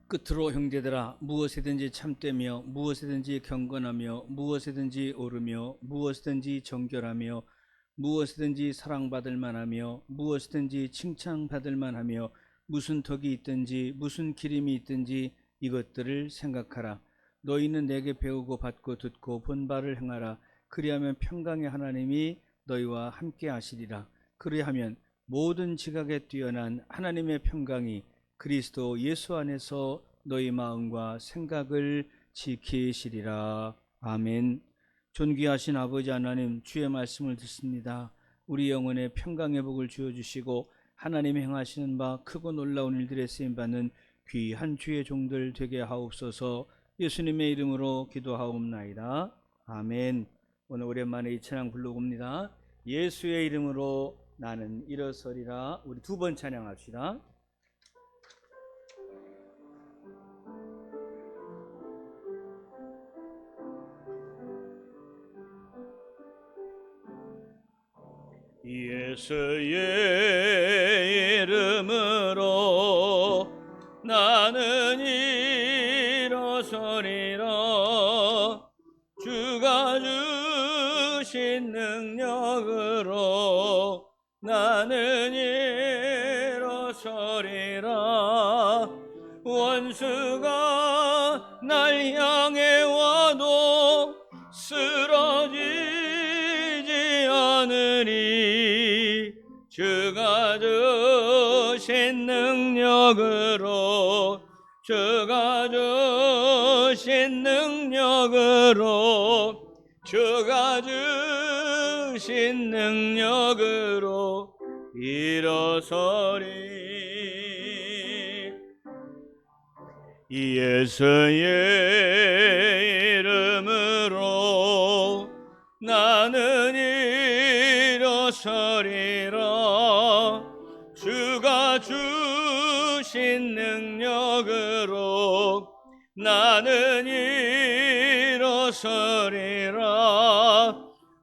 끝으로 형제들아, 무엇이든지 참되며 무엇이든지 경건하며 무엇이든지 옳으며 무엇이든지 정결하며 무엇이든지 사랑받을 만하며 무엇이든지 칭찬받을 만하며 무슨 덕이 있든지 무슨 기림이 있든지 이것들을 생각하라. 너희는 내게 배우고 받고 듣고 본 바를 행하라. 그리하면 평강의 하나님이 너희와 함께 하시리라. 그리하면 모든 지각에 뛰어난 하나님의 평강이 그리스도 예수 안에서 너희 마음과 생각을 지키시리라. 아멘. 존귀하신 아버지 하나님, 주의 말씀을 듣습니다. 우리 영혼에 평강의 복을 주어주시고 하나님이 행하시는 바 크고 놀라운 일들에 쓰임받는 귀한 주의 종들 되게 하옵소서. 예수님의 이름으로 기도하옵나이다. 아멘. 오늘 오랜만에 이 찬양 불러봅니다. 예수의 이름으로 나는 일어서리라. 우리 두 번 찬양합시다. 예수의 이름으로 나는 일어서리라. 주가 주신 능력으로 나는 일어서리라. 원수가 날 향해 와도 쓰러지지 않으리. 주가 주신 능력으로 주가 주신 능력으로 주가 주신 능력으로 일어서리. 예수의 이름으로 나는 일어서리라. 주가 주신 능력으로 나는 일어서리라.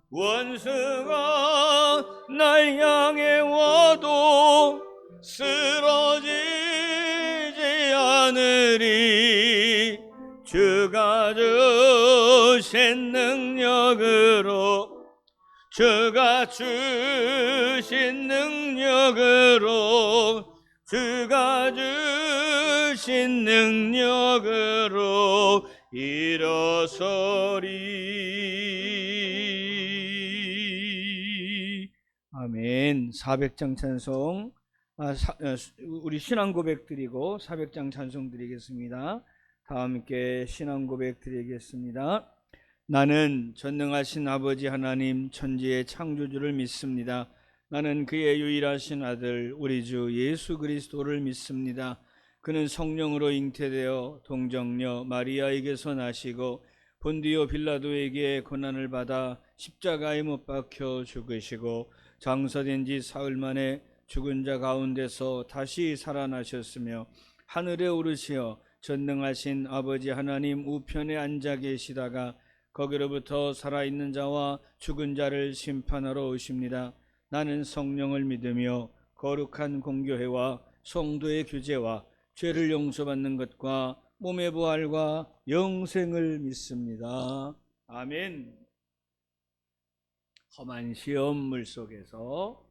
원수가 날 향해 와도 쓰러지지 않으리. 주가 주신 능력으로 주가 주신 능력으로 주가 주신 능력으로 일어서리. 아멘. 400장 찬송, 우리 신앙 고백 드리고 400장 찬송 드리겠습니다. 다 함께 신앙 고백 드리겠습니다. 나는 전능하신 아버지 하나님 천지의 창조주를 믿습니다. 나는 그의 유일하신 아들 우리 주 예수 그리스도를 믿습니다. 그는 성령으로 잉태되어 동정녀 마리아에게서 나시고 본디오 빌라도에게 고난을 받아 십자가에 못 박혀 죽으시고 장사된 지 사흘 만에 죽은 자 가운데서 다시 살아나셨으며 하늘에 오르시어 전능하신 아버지 하나님 우편에 앉아 계시다가 거기로부터 살아있는 자와 죽은 자를 심판하러 오십니다. 나는 성령을 믿으며 거룩한 공교회와 성도의 교제와 죄를 용서받는 것과 몸의 부활과 영생을 믿습니다. 아멘. 험한 시험 물속에서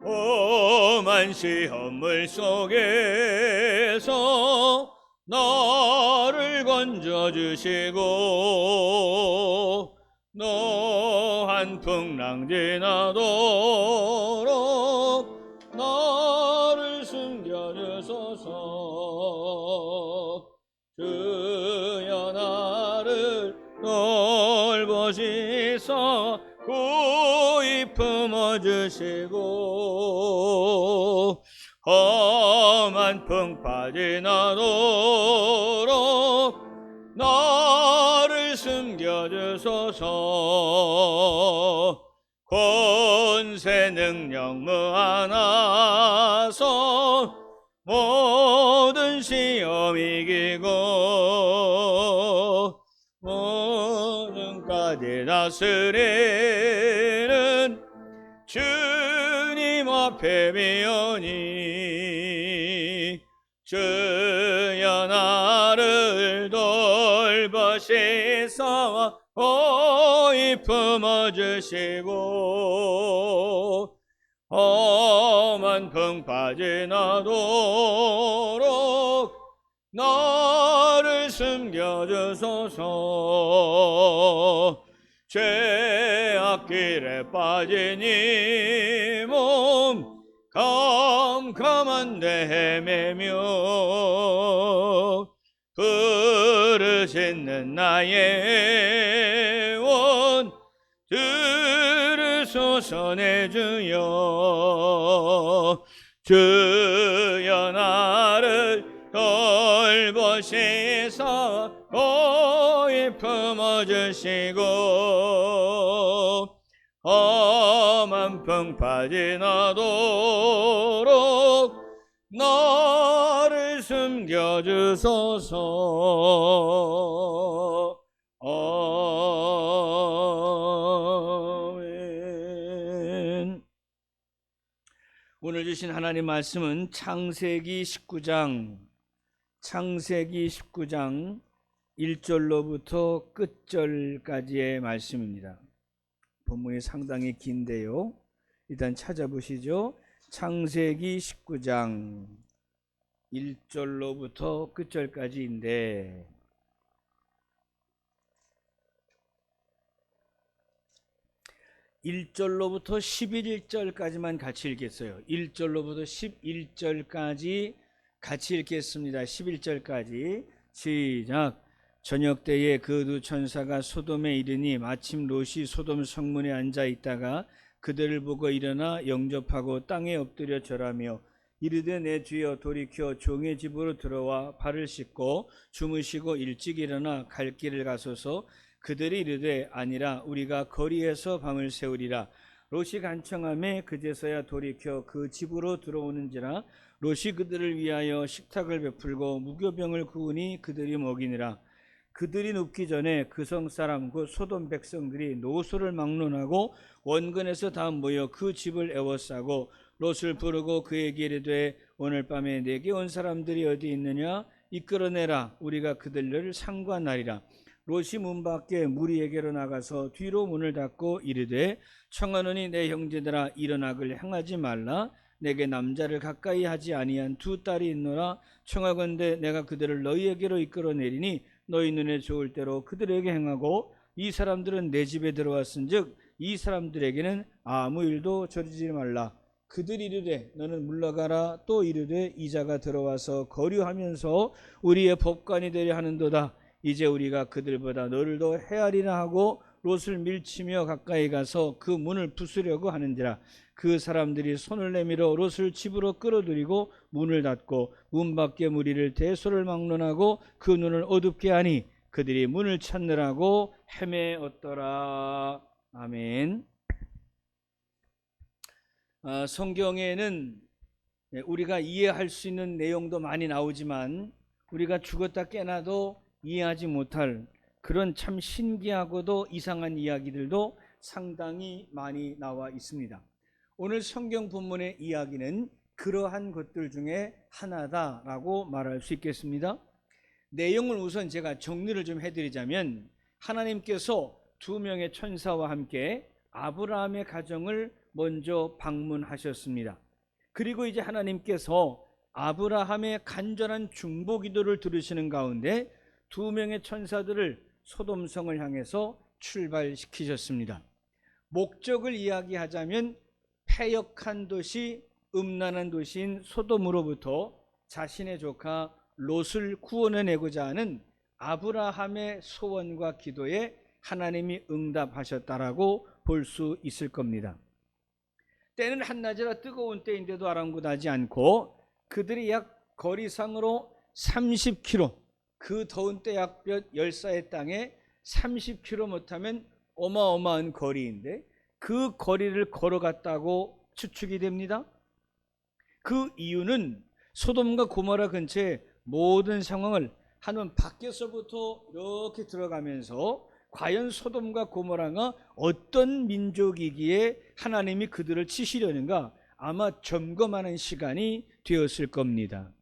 험한 시험물 속에서 나를 건져주시고 노한 풍랑 지나도록 나를 숨겨주소서. 주여 나를 돌보시사 고이 품어주시고 험한 풍파 지나도록 나를 숨겨주소서. 권세 능력 무한하사 모든 시험 이기고 모든 끝까지 다스리는 주님 앞에 비오니 주여 나를 돌보시사 고이 품어주시고 험한 풍파지 나도록 나를 숨겨주소서. 죄악길에 빠진 이 몸 캄캄한데 헤매며 부르짖는 나의 원 들으소서 내 주여. 주여 나를 돌보시사 고이 품어주시고 험한 풍파 지나도록 나를 숨겨주소서. 아멘. 오늘 주신 하나님 말씀은 창세기 19장 1절로부터 끝절까지의 말씀입니다. 본문이 상당히 긴데요. 일단 찾아보시죠. 창세기 19장 1절로부터 끝절까지인데 1절로부터 11절까지만 같이 읽겠어요. 1절로부터 11절까지 같이 읽겠습니다. 11절까지 시작. 저녁 때에 그 두 천사가 소돔에 이르니 마침 롯이 소돔 성문에 앉아 있다가 그들을 보고 일어나 영접하고 땅에 엎드려 절하며 이르되 내 주여 돌이켜 종의 집으로 들어와 발을 씻고 주무시고 일찍 일어나 갈 길을 가소서. 그들이 이르되 아니라 우리가 거리에서 밤을 새우리라. 롯이 간청하매 그제서야 돌이켜 그 집으로 들어오는지라. 롯이 그들을 위하여 식탁을 베풀고 무교병을 구우니 그들이 먹이니라. 그들이 눕기 전에 그 성 사람 곧 소돔 백성들이 노소를 막론하고 원근에서 다 모여 그 집을 에워싸고 롯을 부르고 그에게 이르되 오늘 밤에 내게 온 사람들이 어디 있느냐 이끌어내라. 우리가 그들을 상관하리라. 롯이 문 밖에 무리에게로 나가서 뒤로 문을 닫고 이르되 청하노니 내 형제들아 일어나길 행하지 말라. 내게 남자를 가까이 하지 아니한 두 딸이 있노라. 청하건대 내가 그들을 너희에게로 이끌어내리니 너희 눈에 좋을 대로 그들에게 행하고 이 사람들은 내 집에 들어왔은즉 이 사람들에게는 아무 일도 저지르지 말라. 그들이 이르되 너는 물러가라. 또 이르되 이자가 들어와서 거류하면서 우리의 법관이 되려 하는도다. 이제 우리가 그들보다 너를 더 헤아리나 하고 롯을 밀치며 가까이 가서 그 문을 부수려고 하는지라. 그 사람들이 손을 내밀어 롯을 집으로 끌어들이고 문을 닫고 문 밖에 무리를 대소를 막론하고 그 눈을 어둡게 하니 그들이 문을 찾느라고 헤매었더라. 아멘. 성경에는 우리가 이해할 수 있는 내용도 많이 나오지만 우리가 죽었다 깨나도 이해하지 못할 그런 참 신기하고도 이상한 이야기들도 상당히 많이 나와 있습니다. 오늘 성경 본문의 이야기는 그러한 것들 중에 하나다라고 말할 수 있겠습니다. 내용을 우선 제가 정리를 좀 해드리자면 하나님께서 두 명의 천사와 함께 아브라함의 가정을 먼저 방문하셨습니다. 그리고 이제 하나님께서 아브라함의 간절한 중보 기도를 들으시는 가운데 두 명의 천사들을 소돔성을 향해서 출발시키셨습니다. 목적을 이야기하자면 패역한 도시, 음란한 도시인 소돔으로부터 자신의 조카 롯을 구원해내고자 하는 아브라함의 소원과 기도에 하나님이 응답하셨다라고 볼 수 있을 겁니다. 때는 한낮이라 뜨거운 때인데도 아랑곳하지 않고 그들이 약 거리상으로 30km, 그 더운 때 약 열사의 땅에 30km 못하면 어마어마한 거리인데 그 거리를 걸어갔다고 추측이 됩니다. 그 이유는 소돔과 고모라 근처의 모든 상황을 하나님 밖에서부터 이렇게 들어가면서 과연 소돔과 고모라가 어떤 민족이기에 하나님이 그들을 치시려는가, 아마 점검하는 시간이 되었을 겁니다.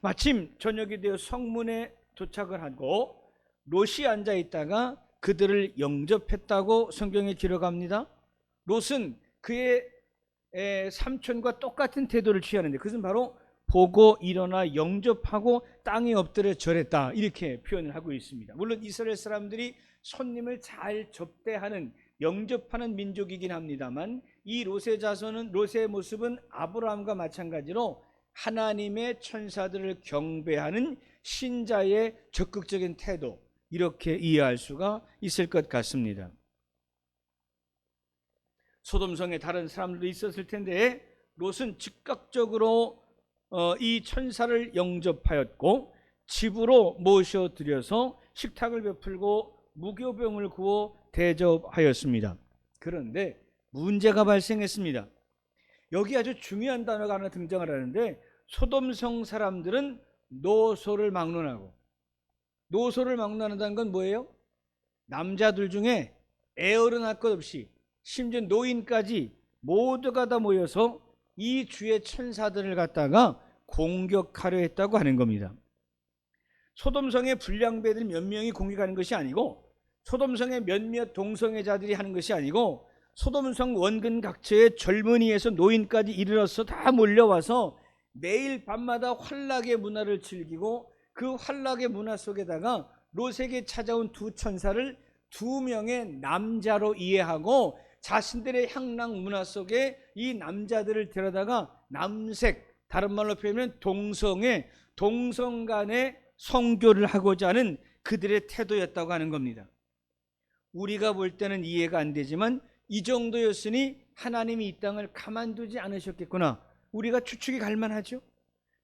마침 저녁이 되어 성문에 도착을 하고 롯이 앉아 있다가 그들을 영접했다고 성경에 기록합니다. 롯은 그의 삼촌과 똑같은 태도를 취하는데, 그것은 바로 보고 일어나 영접하고 땅에 엎드려 절했다, 이렇게 표현을 하고 있습니다. 물론 이스라엘 사람들이 손님을 잘 접대하는, 영접하는 민족이긴 합니다만, 이 롯의 자손은, 롯의 모습은 아브라함과 마찬가지로 하나님의 천사들을 경배하는 신자의 적극적인 태도, 이렇게 이해할 수가 있을 것 같습니다. 소돔성에 다른 사람들도 있었을 텐데 롯은 즉각적으로 이 천사를 영접하였고 집으로 모셔들여서 식탁을 베풀고 무교병을 구워 대접하였습니다. 그런데 문제가 발생했습니다. 여기 아주 중요한 단어가 하나 등장을 하는데, 소돔성 사람들은 노소를 막론하고, 노소를 막론한다는 건 뭐예요? 남자들 중에 애어른 할 것 없이, 심지어 노인까지 모두가 다 모여서 이 주의 천사들을 갖다가 공격하려 했다고 하는 겁니다. 소돔성의 불량배들 몇 명이 공격하는 것이 아니고, 소돔성의 몇몇 동성애자들이 하는 것이 아니고, 소돔성 원근 각처의 젊은이에서 노인까지 이르러서 다 몰려와서 매일 밤마다 환락의 문화를 즐기고, 그 환락의 문화 속에다가 롯에게 찾아온 두 천사를 두 명의 남자로 이해하고, 자신들의 향락 문화 속에 이 남자들을 데려다가 남색, 다른 말로 표현하면 동성애, 동성 간의 성교를 하고자 하는 그들의 태도였다고 하는 겁니다. 우리가 볼 때는 이해가 안 되지만 이 정도였으니 하나님이 이 땅을 가만두지 않으셨겠구나, 우리가 추측이 갈 만하죠.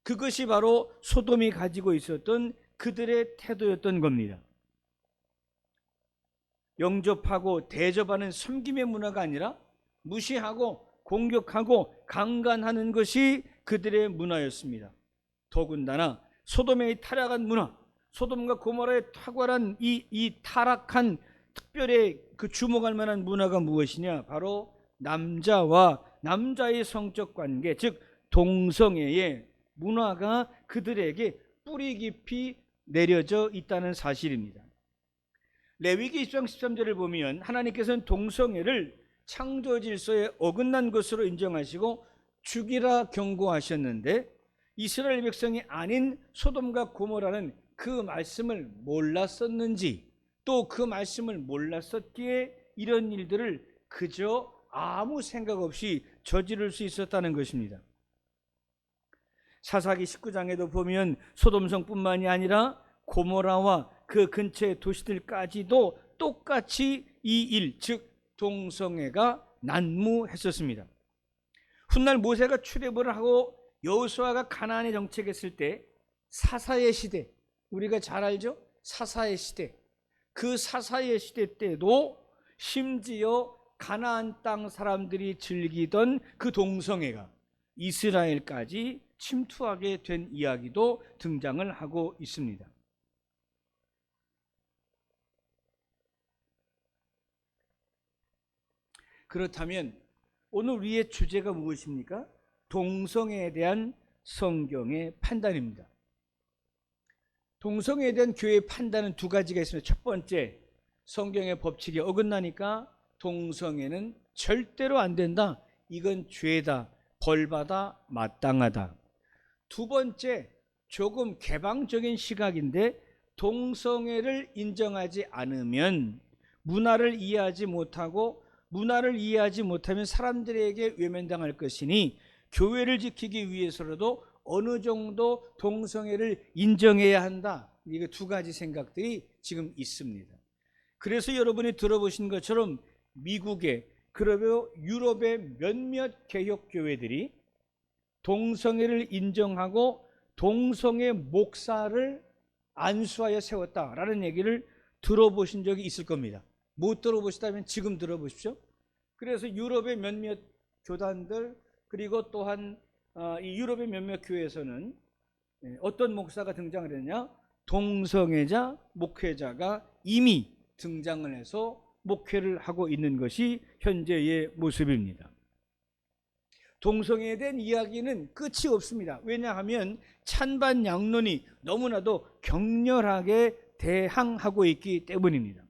그것이 바로 소돔이 가지고 있었던 그들의 태도였던 겁니다. 영접하고 대접하는 섬김의 문화가 아니라 무시하고 공격하고 강간하는 것이 그들의 문화였습니다. 더군다나 소돔의 타락한 문화, 소돔과 고모라의 탁월한 이 타락한, 특별히 그 주목할 만한 문화가 무엇이냐, 바로 남자와 남자의 성적 관계, 즉 동성애의 문화가 그들에게 뿌리 깊이 내려져 있다는 사실입니다. 레위기 20장 13절을 보면 하나님께서는 동성애를 창조 질서에 어긋난 것으로 인정하시고 죽이라 경고하셨는데, 이스라엘 백성이 아닌 소돔과 고모라는 그 말씀을 몰랐었는지, 또 그 말씀을 몰랐었기에 이런 일들을 그저 아무 생각 없이 저지를 수 있었다는 것입니다. 사사기 19장에도 보면 소돔성뿐만이 아니라 고모라와 그 근처의 도시들까지도 똑같이 이 일, 즉 동성애가 난무했었습니다. 훗날 모세가 출애굽을 하고 여호수아가 가나안에 정착했을 때 사사의 시대, 우리가 잘 알죠? 사사의 시대, 그 사사의 시대 때도 심지어 가나안 땅 사람들이 즐기던 그 동성애가 이스라엘까지 침투하게 된 이야기도 등장을 하고 있습니다. 그렇다면 오늘 우리의 주제가 무엇입니까? 동성애에 대한 성경의 판단입니다. 동성애에 대한 교회의 판단은 두 가지가 있습니다. 첫 번째, 성경의 법칙에 어긋나니까 동성애는 절대로 안 된다, 이건 죄다, 벌받아 마땅하다. 두 번째, 조금 개방적인 시각인데 동성애를 인정하지 않으면 문화를 이해하지 못하고, 문화를 이해하지 못하면 사람들에게 외면당할 것이니 교회를 지키기 위해서라도 어느 정도 동성애를 인정해야 한다, 이게 두 가지 생각들이 지금 있습니다. 그래서 여러분이 들어보신 것처럼 미국의, 그리고 유럽의 몇몇 개혁교회들이 동성애를 인정하고 동성애 목사를 안수하여 세웠다라는 얘기를 들어보신 적이 있을 겁니다. 못 들어보시다면 지금 들어보십시오. 그래서 유럽의 몇몇 교단들, 그리고 또한 이 유럽의 몇몇 교회에서는 어떤 목사가 등장을 했냐, 동성애자 목회자가 이미 등장을 해서 목회를 하고 있는 것이 현재의 모습입니다. 동성애에 대한 이야기는 끝이 없습니다. 왜냐하면 찬반 양론이 너무나도 격렬하게 대항하고 있기 때문입니다.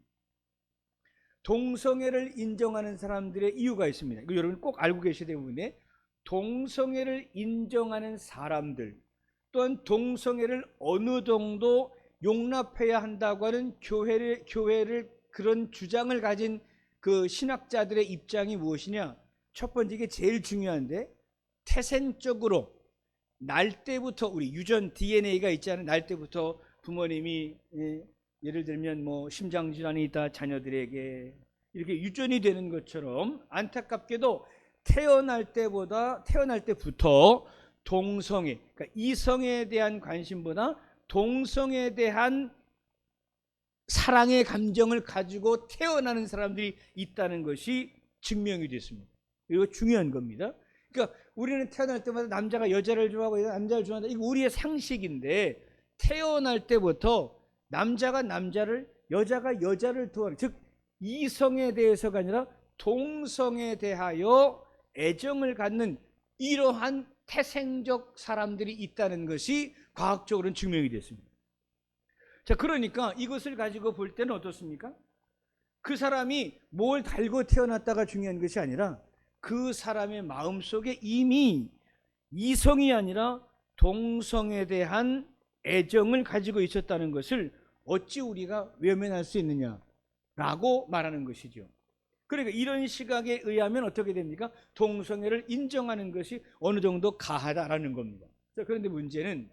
동성애를 인정하는 사람들의 이유가 있습니다. 이거 여러분 꼭 알고 계셔야 되는 부분인데, 동성애를 인정하는 사람들 또한 동성애를 어느 정도 용납해야 한다고 하는 교회를 그런 주장을 가진 그 신학자들의 입장이 무엇이냐? 첫 번째, 이게 제일 중요한데, 태생적으로 날 때부터 우리 유전 DNA가 있잖아요. 날 때부터 부모님이 예를 들면 뭐 심장질환이 있다 자녀들에게 이렇게 유전이 되는 것처럼, 안타깝게도 태어날 때부터 동성애, 그러니까 이성에 대한 관심보다 동성애에 대한 사랑의 감정을 가지고 태어나는 사람들이 있다는 것이 증명이 됐습니다. 이거 중요한 겁니다. 그러니까 우리는 태어날 때마다 남자가 여자를 좋아하고 남자를 좋아한다, 이거 우리의 상식인데, 태어날 때부터 남자가 남자를, 여자가 여자를 좋아하는, 즉 이성에 대해서가 아니라 동성에 대하여 애정을 갖는 이러한 태생적 사람들이 있다는 것이 과학적으로는 증명이 됐습니다. 자, 그러니까 이것을 가지고 볼 때는 어떻습니까? 그 사람이 뭘 달고 태어났다가 중요한 것이 아니라 그 사람의 마음속에 이미 이성이 아니라 동성에 대한 애정을 가지고 있었다는 것을 어찌 우리가 외면할 수 있느냐라고 말하는 것이죠. 그러니까 이런 시각에 의하면 어떻게 됩니까? 동성애를 인정하는 것이 어느 정도 가하다라는 겁니다. 자, 그런데 문제는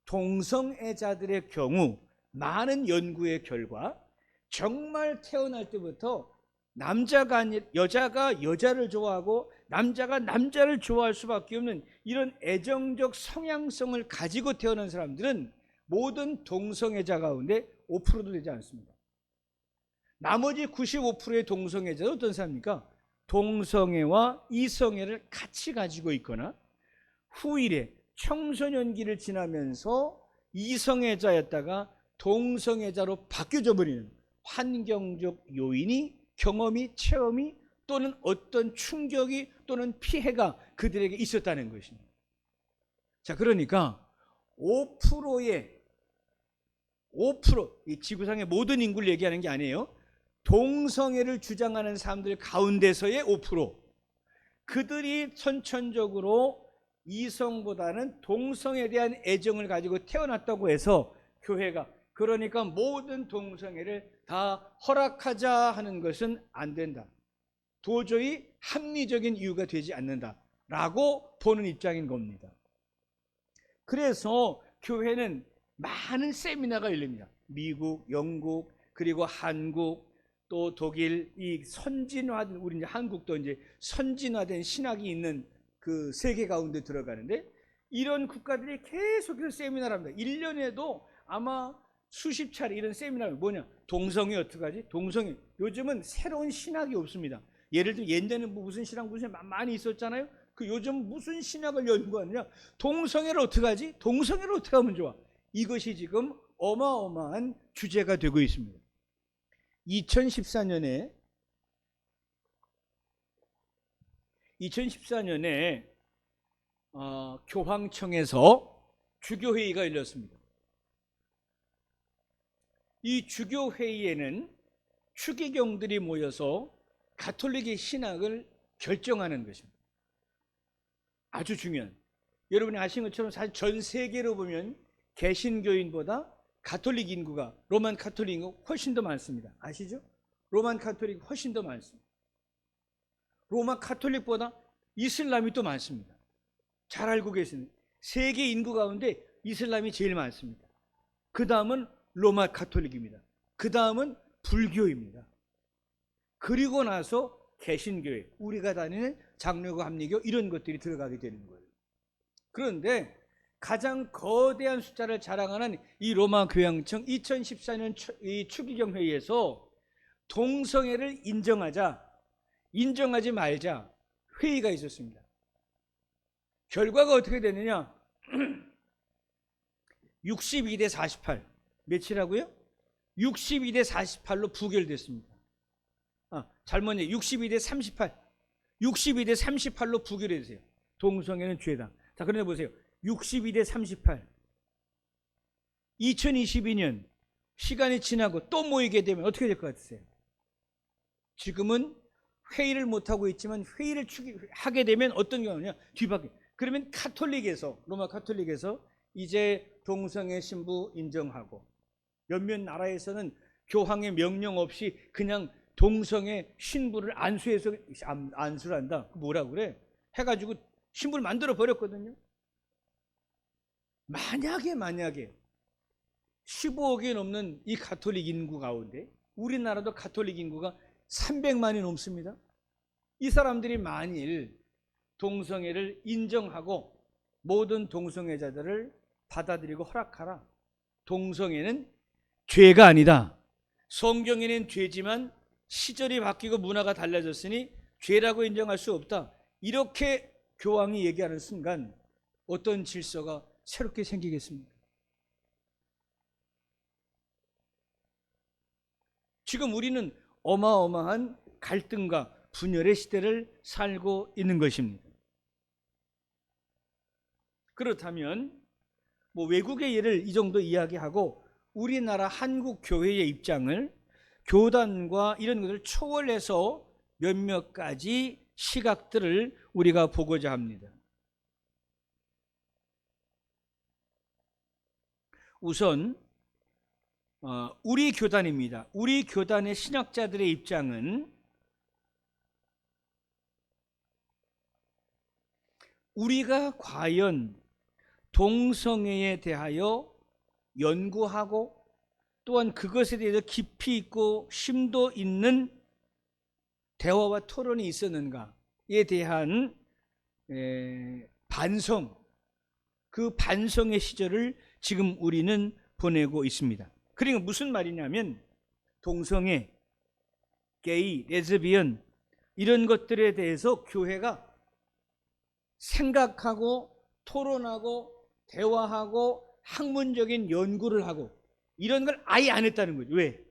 동성애자들의 경우 많은 연구의 결과 정말 태어날 때부터 남자가 아니 여자가 여자를 좋아하고 남자가 남자를 좋아할 수밖에 없는 이런 애정적 성향성을 가지고 태어난 사람들은 모든 동성애자 가운데 5%도 되지 않습니다. 나머지 95%의 동성애자는 어떤 사람입니까? 동성애와 이성애를 같이 가지고 있거나 후일에 청소년기를 지나면서 이성애자였다가 동성애자로 바뀌어져 버리는 환경적 요인이, 경험이, 체험이 또는 어떤 충격이 또는 피해가 그들에게 있었다는 것입니다. 자, 그러니까 5%의 5%, 이 지구상의 모든 인구를 얘기하는 게 아니에요. 동성애를 주장하는 사람들 가운데서의 5%, 그들이 선천적으로 이성보다는 동성에 대한 애정을 가지고 태어났다고 해서 교회가 그러니까 모든 동성애를 다 허락하자 하는 것은 안 된다. 도저히 합리적인 이유가 되지 않는다라고 보는 입장인 겁니다. 그래서 교회는 많은 세미나가 열립니다. 미국, 영국, 그리고 한국, 또 독일, 이 선진화된, 우리 이제 한국도 이제 선진화된 신학이 있는 그 세계 가운데 들어가는데, 이런 국가들이 계속해서 세미나를 합니다. 1년에도 아마 수십 차례 이런 세미나를. 뭐냐? 동성애 어떡하지? 동성애. 요즘은 새로운 신학이 없습니다. 예를 들면 옛날에는 무슨 신학 많이 있었잖아요. 그 요즘 무슨 신학을 연구하느냐? 동성애를 어떡하지? 동성애를 어떻게 하면 좋아? 이것이 지금 어마어마한 주제가 되고 있습니다. 2014년에 교황청에서 주교회의가 열렸습니다. 이 주교회의에는 추기경들이 모여서 가톨릭의 신학을 결정하는 것입니다. 아주 중요한, 여러분이 아시는 것처럼 사실 전 세계로 보면 개신교인보다 가톨릭 인구가, 로만 가톨릭 인구가 훨씬 더 많습니다. 아시죠? 로만 가톨릭이 훨씬 더 많습니다. 로마 가톨릭보다 이슬람이 또 많습니다. 잘 알고 계시는, 세계 인구 가운데 이슬람이 제일 많습니다. 그 다음은 로마 가톨릭입니다. 그 다음은 불교입니다. 그리고 나서 개신교회, 우리가 다니는 장로교, 합리교 이런 것들이 들어가게 되는 거예요. 그런데 가장 거대한 숫자를 자랑하는 이 로마 교황청 2014년 이 추기경 회의에서 동성애를 인정하지 말자 회의가 있었습니다. 결과가 어떻게 되느냐? 62대 48. 며칠하고요? 62대 48로 부결됐습니다. 잘못 얘기. 62대 38. 62대 38로 부결해 주세요. 동성애는 죄다. 자, 그런데 보세요. 62대 38. 2022년 시간이 지나고 또 모이게 되면 어떻게 될 것 같으세요? 지금은 회의를 못하고 있지만 회의를 하게 되면 어떤 경우냐? 뒤바뀌. 그러면 카톨릭에서, 로마 카톨릭에서 이제 동성애 신부 인정하고, 몇몇 나라에서는 교황의 명령 없이 그냥 동성애 신부를 안수를 한다. 뭐라고 그래? 해가지고 신부를 만들어 버렸거든요. 만약에 15억이 넘는 이 가톨릭 인구 가운데 우리나라도 가톨릭 인구가 300만이 넘습니다. 이 사람들이 만일 동성애를 인정하고 모든 동성애자들을 받아들이고 허락하라. 동성애는 죄가 아니다. 성경에는 죄지만 시절이 바뀌고 문화가 달라졌으니 죄라고 인정할 수 없다. 이렇게 교황이 얘기하는 순간 어떤 질서가 새롭게 생기겠습니까? 지금 우리는 어마어마한 갈등과 분열의 시대를 살고 있는 것입니다. 그렇다면 외국의 예를 이 정도 이야기하고 우리나라 한국 교회의 입장을, 교단과 이런 것을 초월해서 몇몇 가지 시각들을 우리가 보고자 합니다. 우선 우리 교단입니다. 우리 교단의 신학자들의 입장은 우리가 과연 동성애에 대하여 연구하고 또한 그것에 대해서 깊이 있고 심도 있는 대화와 토론이 있었는가에 대한 반성, 그 반성의 시절을 지금 우리는 보내고 있습니다. 그러니까 무슨 말이냐면 동성애, 게이, 레즈비언 이런 것들에 대해서 교회가 생각하고 토론하고 대화하고 학문적인 연구를 하고 이런 걸 아예 안 했다는 거죠. 왜?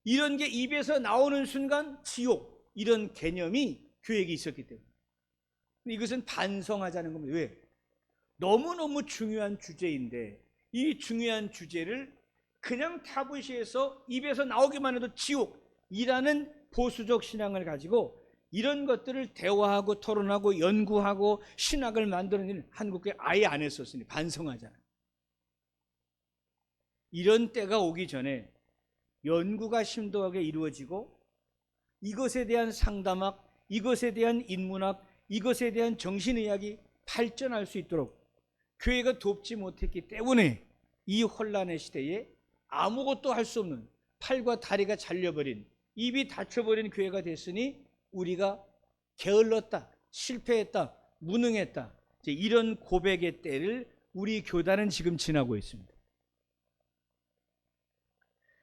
이런 게 입에서 나오는 순간 지옥, 이런 개념이 교회에 있었기 때문에. 이것은 반성하자는 겁니다. 왜? 너무너무 중요한 주제인데 이 중요한 주제를 그냥 타부시해서 입에서 나오기만 해도 지옥이라는 보수적 신앙을 가지고 이런 것들을 대화하고 토론하고 연구하고 신학을 만드는 한국교회 아예 안 했었으니 반성하잖아요. 이런 때가 오기 전에 연구가 심도하게 이루어지고 이것에 대한 상담학, 이것에 대한 인문학, 이것에 대한 정신의학이 발전할 수 있도록 교회가 돕지 못했기 때문에 이 혼란의 시대에 아무것도 할 수 없는, 팔과 다리가 잘려버린, 입이 닫혀버린 교회가 됐으니 우리가 게을렀다, 실패했다, 무능했다, 이런 고백의 때를 우리 교단은 지금 지나고 있습니다.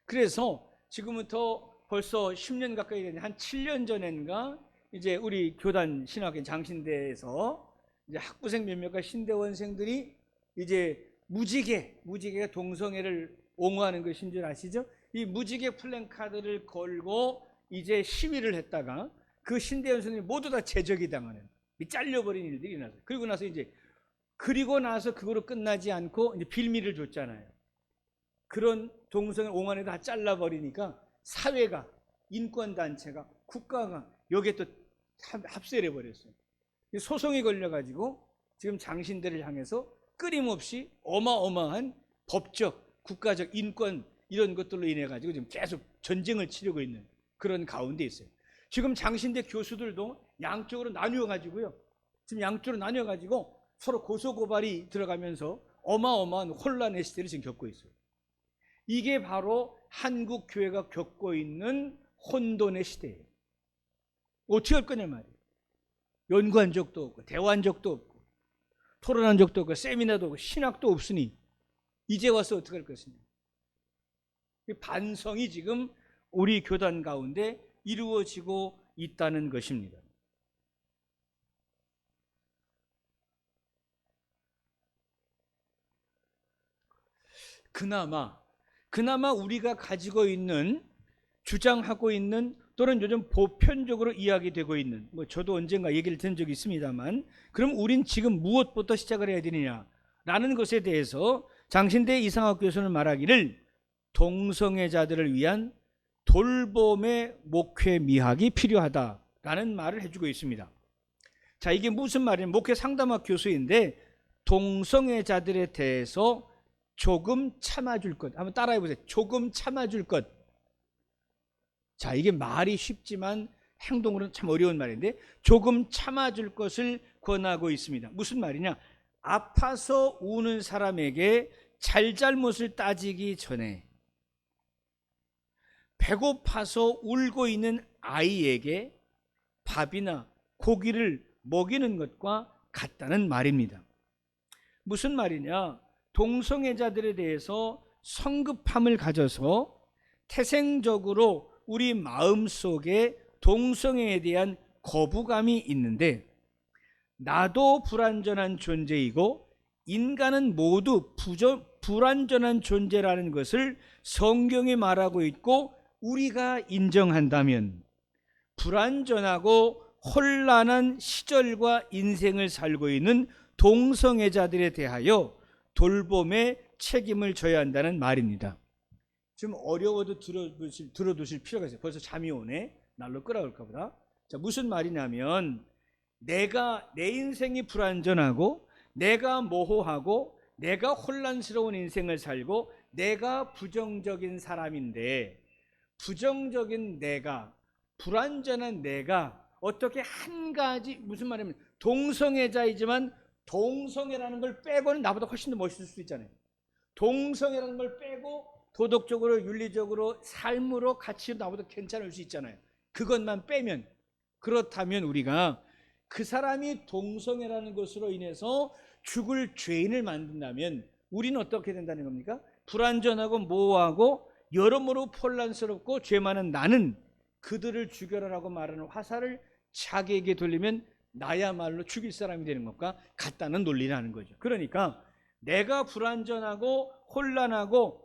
그래서 지금부터 벌써 10년 가까이 된 한 7년 전인가 이제 우리 교단 신학인 장신대에서 이제 학부생 몇몇과 신대원생들이 이제 무지개가 동성애를 옹호하는 것인 줄 아시죠? 이 무지개 플랜카드를 걸고 이제 시위를 했다가 그 신대원생들이 모두 다 제적이 당하는, 잘려버린 일들이 일어났어요. 그리고 나서 그거로 끝나지 않고 이제 빌미를 줬잖아요. 그런 동성애 옹호안에 다 잘라버리니까 사회가, 인권단체가, 국가가 여기에 또 합세를 해버렸어요. 소송이 걸려가지고 지금 장신대를 향해서 끊임없이 어마어마한 법적, 국가적, 인권 이런 것들로 인해 가지고 지금 계속 전쟁을 치르고 있는 그런 가운데 있어요. 지금 장신대 교수들도 양쪽으로 나뉘어 가지고요. 지금 양쪽으로 나뉘어 가지고 서로 고소고발이 들어가면서 어마어마한 혼란의 시대를 지금 겪고 있어요. 이게 바로 한국 교회가 겪고 있는 혼돈의 시대예요. 어떻게 할 거냐 말이에요. 연구한 적도 없고 대화한 적도 없고 토론한 적도 없고 세미나도 없고 신학도 없으니 이제 와서 어떻게 할 것이냐. 반성이 지금 우리 교단 가운데 이루어지고 있다는 것입니다. 그나마 우리가 가지고 있는, 주장하고 있는, 또는 요즘 보편적으로 이야기되고 있는, 저도 언젠가 얘기를 들은 적이 있습니다만, 그럼 우린 지금 무엇부터 시작을 해야 되느냐 라는 것에 대해서 장신대 이상학 교수는 말하기를 동성애자들을 위한 돌봄의 목회 미학이 필요하다라는 말을 해주고 있습니다. 자, 이게 무슨 말이냐면, 목회 상담학 교수인데 동성애자들에 대해서 조금 참아줄 것, 한번 따라해 보세요. 조금 참아줄 것. 자, 이게 말이 쉽지만 행동으로는 참 어려운 말인데, 조금 참아줄 것을 권하고 있습니다. 무슨 말이냐? 아파서 우는 사람에게 잘잘못을 따지기 전에 배고파서 울고 있는 아이에게 밥이나 고기를 먹이는 것과 같다는 말입니다. 무슨 말이냐? 동성애자들에 대해서 성급함을 가져서 태생적으로 우리 마음속에 동성애에 대한 거부감이 있는데, 나도 불완전한 존재이고 인간은 모두 불완전한 존재라는 것을 성경이 말하고 있고 우리가 인정한다면, 불완전하고 혼란한 시절과 인생을 살고 있는 동성애자들에 대하여 돌봄의 책임을 져야 한다는 말입니다. 좀 어려워도 들어두실 필요가 있어요. 벌써 잠이 오네. 날로 끌어올까 보다. 자, 무슨 말이냐면, 내 인생이 불완전하고 내가 모호하고 내가 혼란스러운 인생을 살고 내가 부정적인 사람인데, 부정적인 내가, 불완전한 내가 어떻게 한 가지, 무슨 말이냐면 동성애자이지만 동성애라는 걸 빼고는 나보다 훨씬 더 멋있을 수 있잖아요. 동성애라는 걸 빼고 도덕적으로, 윤리적으로, 삶으로, 가치로 나보다 괜찮을 수 있잖아요. 그것만 빼면, 그렇다면 우리가 그 사람이 동성애라는 것으로 인해서 죽을 죄인을 만든다면 우리는 어떻게 된다는 겁니까? 불완전하고 모호하고 여러모로 혼란스럽고 죄 많은 나는 그들을 죽여라라고 말하는 화살을 자기에게 돌리면 나야말로 죽일 사람이 되는 것과 같다는 논리라는 거죠. 그러니까 내가 불완전하고 혼란하고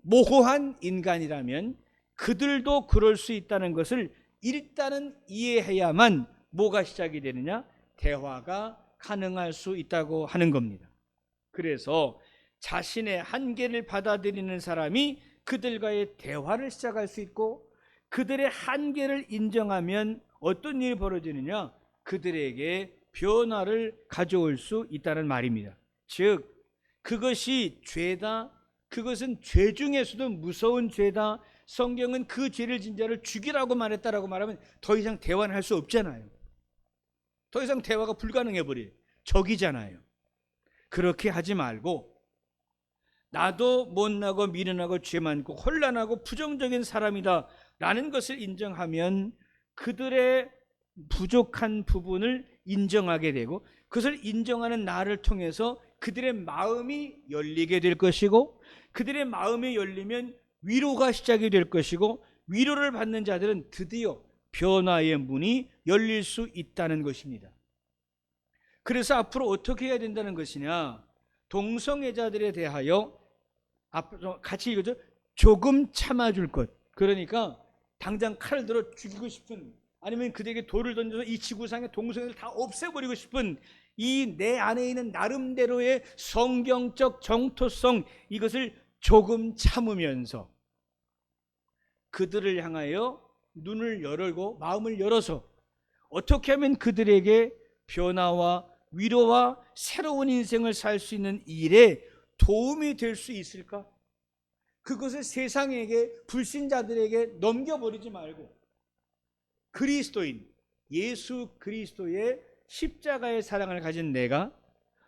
모호한 인간이라면 그들도 그럴 수 있다는 것을 일단은 이해해야만 뭐가 시작이 되느냐? 대화가 가능할 수 있다고 하는 겁니다. 그래서 자신의 한계를 받아들이는 사람이 그들과의 대화를 시작할 수 있고, 그들의 한계를 인정하면 어떤 일이 벌어지느냐? 그들에게 변화를 가져올 수 있다는 말입니다. 즉, 그것이 죄다, 그것은 죄 중에서도 무서운 죄다, 성경은 그 죄를 진 자를 죽이라고 말했다라고 말하면 더 이상 대화는 할 수 없잖아요. 더 이상 대화가 불가능해 버려요. 적이잖아요. 그렇게 하지 말고, 나도 못나고 미련하고 죄 많고 혼란하고 부정적인 사람이다 라는 것을 인정하면 그들의 부족한 부분을 인정하게 되고, 그것을 인정하는 나를 통해서 그들의 마음이 열리게 될 것이고, 그들의 마음이 열리면 위로가 시작이 될 것이고, 위로를 받는 자들은 드디어 변화의 문이 열릴 수 있다는 것입니다. 그래서 앞으로 어떻게 해야 된다는 것이냐? 동성애자들에 대하여 앞으로 같이 읽어줘. 조금 참아줄 것. 그러니까 당장 칼을 들어 죽이고 싶은, 아니면 그들에게 돌을 던져서 이 지구상의 동성애를 다 없애버리고 싶은 이 내 안에 있는 나름대로의 성경적 정토성, 이것을 조금 참으면서 그들을 향하여 눈을 열고 마음을 열어서 어떻게 하면 그들에게 변화와 위로와 새로운 인생을 살 수 있는 일에 도움이 될 수 있을까? 그것을 세상에게, 불신자들에게 넘겨버리지 말고 그리스도인, 예수 그리스도의 십자가의 사랑을 가진 내가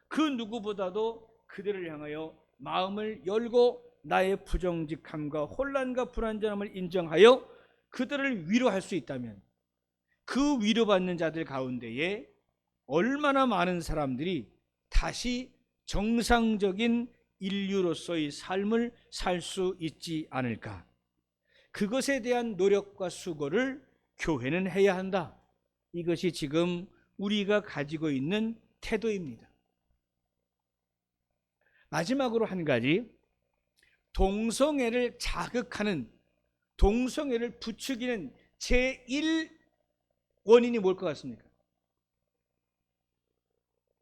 그 누구보다도 그들을 향하여 마음을 열고 나의 부정직함과 혼란과 불완전함을 인정하여 그들을 위로할 수 있다면, 그 위로받는 자들 가운데에 얼마나 많은 사람들이 다시 정상적인 인류로서의 삶을 살 수 있지 않을까? 그것에 대한 노력과 수고를 교회는 해야 한다. 이것이 지금 우리가 가지고 있는 태도입니다. 마지막으로 한 가지, 동성애를 자극하는, 동성애를 부추기는 제1 원인이 뭘 것 같습니까?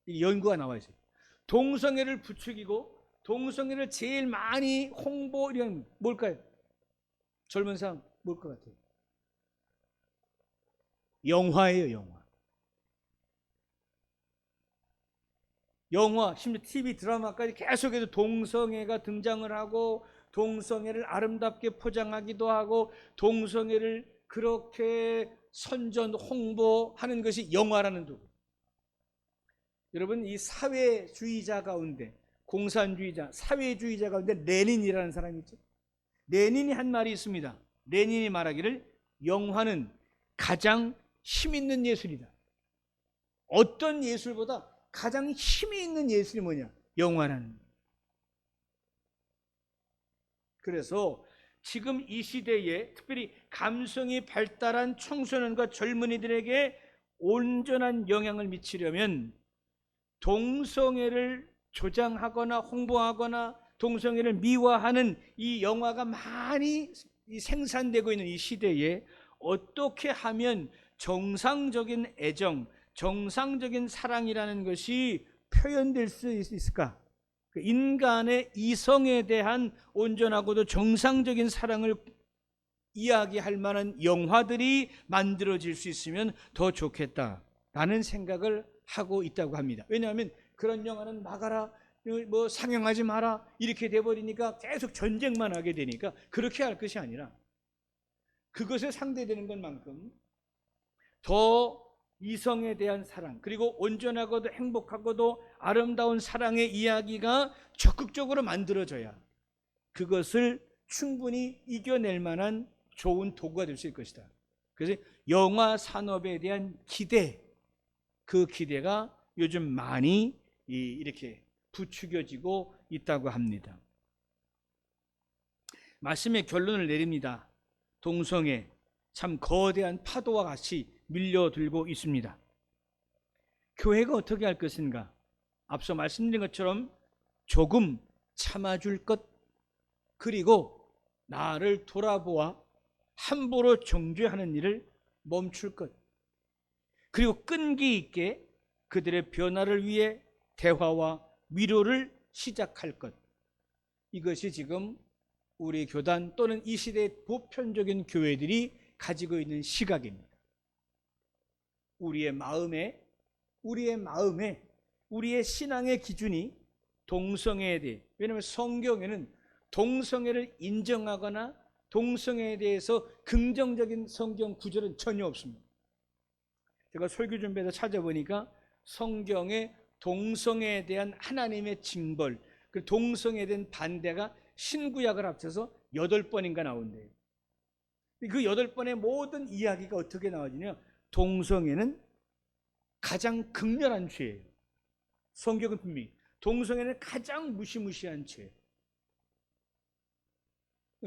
이 연구가 나와 있어요. 동성애를 부추기고 동성애를 제일 많이 홍보하는 뭘까요? 젊은 사람 뭘 것 같아요? 영화예요, 영화. 영화, 심지어 TV 드라마까지 계속해서 동성애가 등장을 하고 동성애를 아름답게 포장하기도 하고 동성애를 그렇게 선전 홍보하는 것이 영화라는 도구. 여러분, 이 사회주의자 가운데, 공산주의자, 사회주의자 가운데 레닌이라는 사람이 있죠. 레닌이 한 말이 있습니다. 레닌이 말하기를 영화는 가장 힘 있는 예술이다. 어떤 예술보다 가장 힘이 있는 예술이 뭐냐? 영화라는. 그래서 지금 이 시대에 특별히 감성이 발달한 청소년과 젊은이들에게 온전한 영향을 미치려면 동성애를 조장하거나 홍보하거나 동성애를 미화하는 이 영화가 많이 생산되고 있는 이 시대에 어떻게 하면 정상적인 애정, 정상적인 사랑이라는 것이 표현될 수 있을까? 인간의 이성에 대한 온전하고도 정상적인 사랑을 이야기할 만한 영화들이 만들어질 수 있으면 더 좋겠다라는 생각을 하고 있다고 합니다. 왜냐하면 그런 영화는 나가라, 뭐 상영하지 마라 이렇게 돼버리니까 계속 전쟁만 하게 되니까 그렇게 할 것이 아니라 그것에 상대되는 것만큼 더 이성에 대한 사랑, 그리고 온전하고도 행복하고도 아름다운 사랑의 이야기가 적극적으로 만들어져야 그것을 충분히 이겨낼 만한 좋은 도구가 될 수 있을 것이다. 그래서 영화 산업에 대한 기대, 그 기대가 요즘 많이 이렇게 부추겨지고 있다고 합니다. 말씀의 결론을 내립니다. 동성애 참 거대한 파도와 같이 밀려들고 있습니다. 교회가 어떻게 할 것인가? 앞서 말씀드린 것처럼 조금 참아줄 것, 그리고 나를 돌아보아 함부로 정죄하는 일을 멈출 것, 그리고 끈기 있게 그들의 변화를 위해 대화와 위로를 시작할 것. 이것이 지금 우리 교단 또는 이 시대의 보편적인 교회들이 가지고 있는 시각입니다. 우리의 마음에 우리의 신앙의 기준이 동성애에 대해, 왜냐하면 성경에는 동성애를 인정하거나 동성애에 대해서 긍정적인 성경 구절은 전혀 없습니다. 제가 설교 준비해서 찾아보니까 성경에 동성애에 대한 하나님의 징벌, 그 동성애에 대한 반대가 신구약을 합쳐서 8번인가 나온대요. 그 8번의 모든 이야기가 어떻게 나와지냐? 동성애는 가장 극렬한 죄예요. 성경은 분명히 동성애는 가장 무시무시한 죄.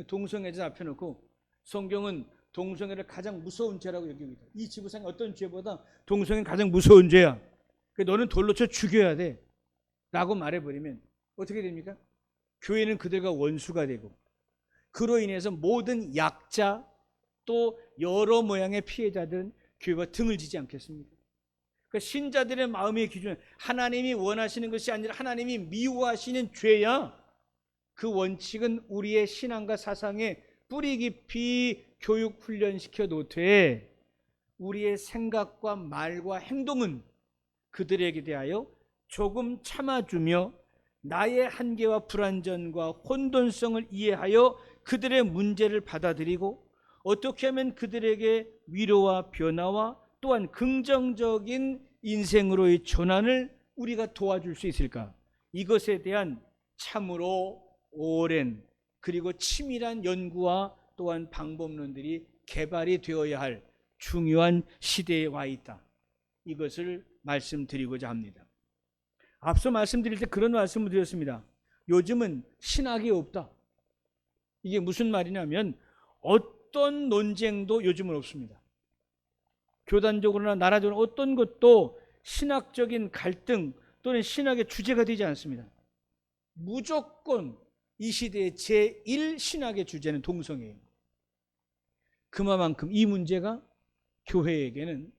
동성애자 앞에 놓고 성경은 동성애를 가장 무서운 죄라고 여깁니다. 이 지구상의 어떤 죄보다 동성애는 가장 무서운 죄야. 너는 돌로 쳐 죽여야 돼 라고 말해버리면 어떻게 됩니까? 교회는 그들과 원수가 되고 그로 인해서 모든 약자 또 여러 모양의 피해자들은 교회와 등을 지지 않겠습니까? 그러니까 신자들의 마음의 기준은 하나님이 원하시는 것이 아니라 하나님이 미워하시는 죄야. 그 원칙은 우리의 신앙과 사상에 뿌리 깊이 교육 훈련시켜 놓되 우리의 생각과 말과 행동은 그들에게 대하여 조금 참아주며 나의 한계와 불완전과 혼돈성을 이해하여 그들의 문제를 받아들이고 어떻게 하면 그들에게 위로와 변화와 또한 긍정적인 인생으로의 전환을 우리가 도와줄 수 있을까? 이것에 대한 참으로 오랜 그리고 치밀한 연구와 또한 방법론들이 개발이 되어야 할 중요한 시대에 와 있다. 이것을 말씀드리고자 합니다. 앞서 말씀드릴 때 그런 말씀을 드렸습니다. 요즘은 신학이 없다. 이게 무슨 말이냐면 어떤 논쟁도 요즘은 없습니다. 교단적으로나 나라적으로 어떤 것도 신학적인 갈등 또는 신학의 주제가 되지 않습니다. 무조건 이 시대의 제1 신학의 주제는 동성애예요. 그만큼 이 문제가 교회에게는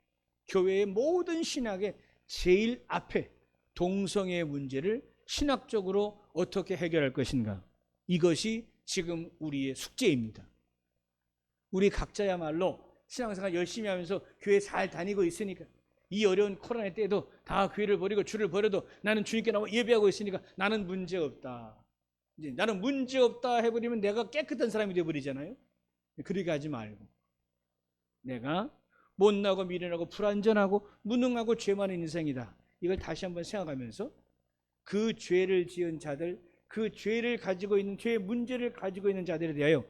교회의 모든 신학의 제일 앞에 동성애의 문제를 신학적으로 어떻게 해결할 것인가, 이것이 지금 우리의 숙제입니다. 우리 각자야말로 신앙생활 열심히 하면서 교회 잘 다니고 있으니까, 이 어려운 코로나 때에도 다 교회를 버리고 주를 버려도 나는 주님께 나와 예배하고 있으니까 나는 문제 없다. 이제 나는 문제 없다 해버리면 내가 깨끗한 사람이 되어버리잖아요. 그렇게 하지 말고, 내가 못나고 미련하고 불완전하고 무능하고 죄 많은 인생이다, 이걸 다시 한번 생각하면서 그 죄를 지은 자들, 그 죄를 가지고 있는, 죄의 문제를 가지고 있는 자들에 대하여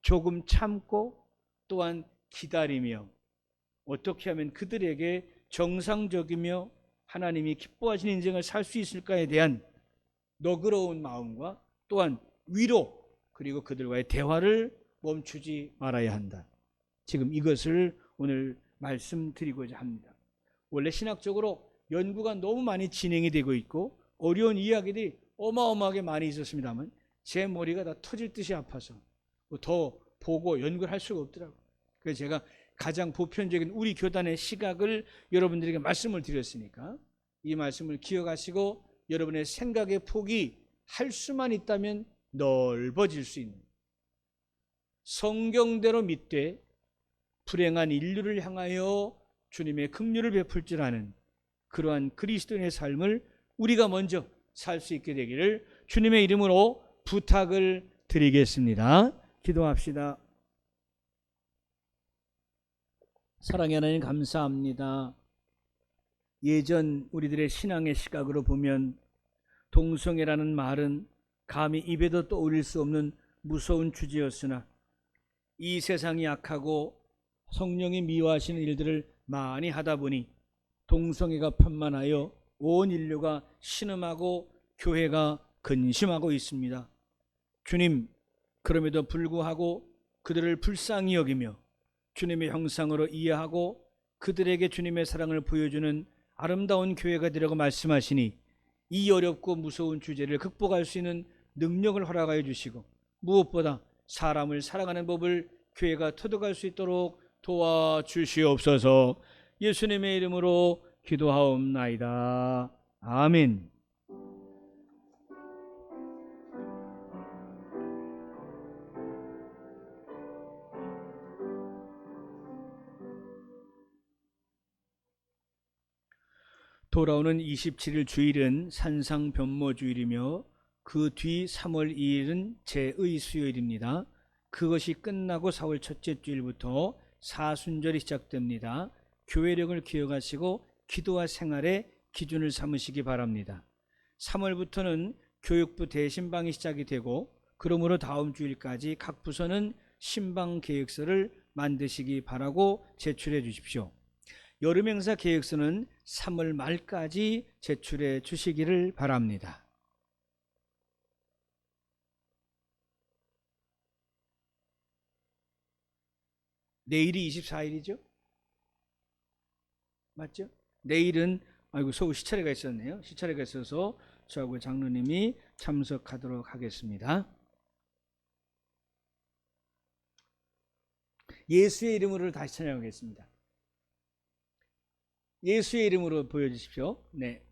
조금 참고 또한 기다리며 어떻게 하면 그들에게 정상적이며 하나님이 기뻐하시는 인생을 살 수 있을까에 대한 너그러운 마음과 또한 위로, 그리고 그들과의 대화를 멈추지 말아야 한다. 지금 이것을 오늘 말씀드리고자 합니다. 원래 신학적으로 연구가 너무 많이 진행이 되고 있고 어려운 이야기들이 어마어마하게 많이 있었습니다만 제 머리가 다 터질 듯이 아파서 더 보고 연구를 할 수가 없더라고요. 그래서 제가 가장 보편적인 우리 교단의 시각을 여러분들에게 말씀을 드렸으니까 이 말씀을 기억하시고 여러분의 생각의 폭이 할 수만 있다면 넓어질 수 있는, 성경대로 믿되 불행한 인류를 향하여 주님의 긍휼을 베풀 줄 아는 그러한 그리스도인의 삶을 우리가 먼저 살 수 있게 되기를 주님의 이름으로 부탁을 드리겠습니다. 기도합시다. 사랑의 하나님, 감사합니다. 예전 우리들의 신앙의 시각으로 보면 동성애라는 말은 감히 입에도 떠올릴 수 없는 무서운 주제였으나 이 세상이 악하고 성령이 미워하시는 일들을 많이 하다 보니 동성애가 편만하여 온 인류가 신음하고 교회가 근심하고 있습니다. 주님, 그럼에도 불구하고 그들을 불쌍히 여기며 주님의 형상으로 이해하고 그들에게 주님의 사랑을 보여주는 아름다운 교회가 되라고 말씀하시니 이 어렵고 무서운 주제를 극복할 수 있는 능력을 허락하여 주시고 무엇보다 사람을 사랑하는 법을 교회가 터득할 수 있도록 도와주시옵소서. 예수님의 이름으로 기도하옵나이다. 아멘. 돌아오는 27일 주일은 산상변모주일이며 그 뒤 3월 2일은 제의수요일입니다. 그것이 끝나고 4월 첫째 주일부터 사순절이 시작됩니다. 교회력을 기억하시고 기도와 생활의 기준을 삼으시기 바랍니다. 3월부터는 교육부 대신방이 시작이 되고 그러므로 다음 주일까지 각 부서는 신방 계획서를 만드시기 바라고 제출해 주십시오. 여름행사 계획서는 3월 말까지 제출해 주시기를 바랍니다. 내일이 24일이죠? 맞죠? 내일은 서울 시차례가 있었네요. 시차례가 있어서 저하고 장로님이 참석하도록 하겠습니다. 예수의 이름으로 다시 찬양하겠습니다. 예수의 이름으로 보여주십시오. 네.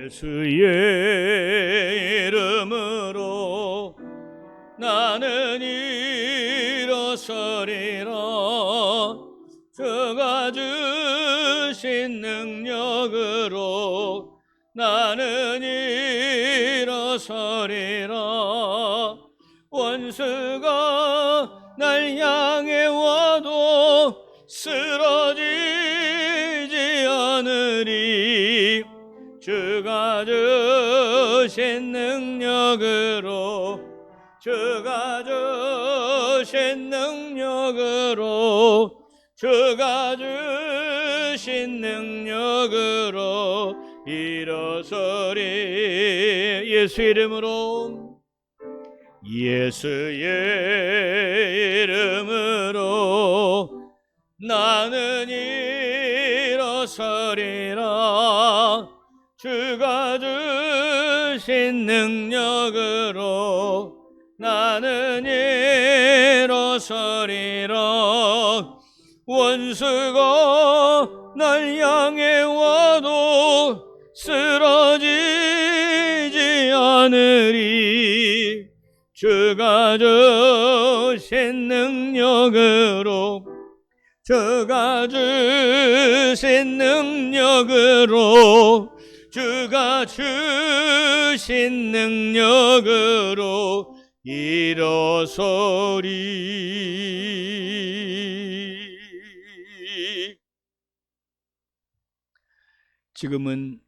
예수의 이름으로 나는 일어서리라. 주가 주신 능력으로 나는 일어서리라. 원수가 날 향해 와도 쓰러지지 않으리. 주가 주신 능력으로, 주가 주신 능력으로, 주가 주신 능력으로 일어서리. 예수 이름으로 예수의 이름으로 나는 일어서리라. 주가 주신 능력으로 나는 일어서리라. 원수가 날 향해 와도 쓰러지지 않으리. 주가 주신 능력으로, 주가 주신 능력으로, 주가 주신 능력으로 일어서리. 지금은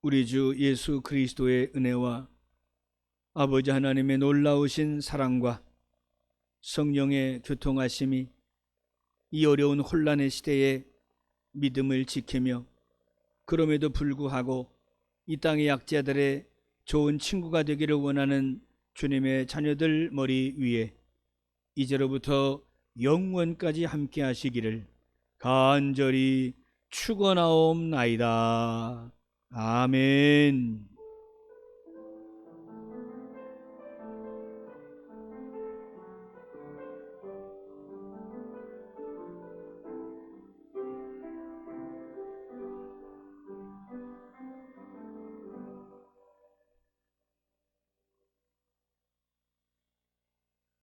우리 주 예수 그리스도의 은혜와 아버지 하나님의 놀라우신 사랑과 성령의 교통하심이 이 어려운 혼란의 시대에 믿음을 지키며 그럼에도 불구하고 이 땅의 약자들의 좋은 친구가 되기를 원하는 주님의 자녀들 머리 위에 이제로부터 영원까지 함께 하시기를 간절히 축원하옵나이다. 아멘.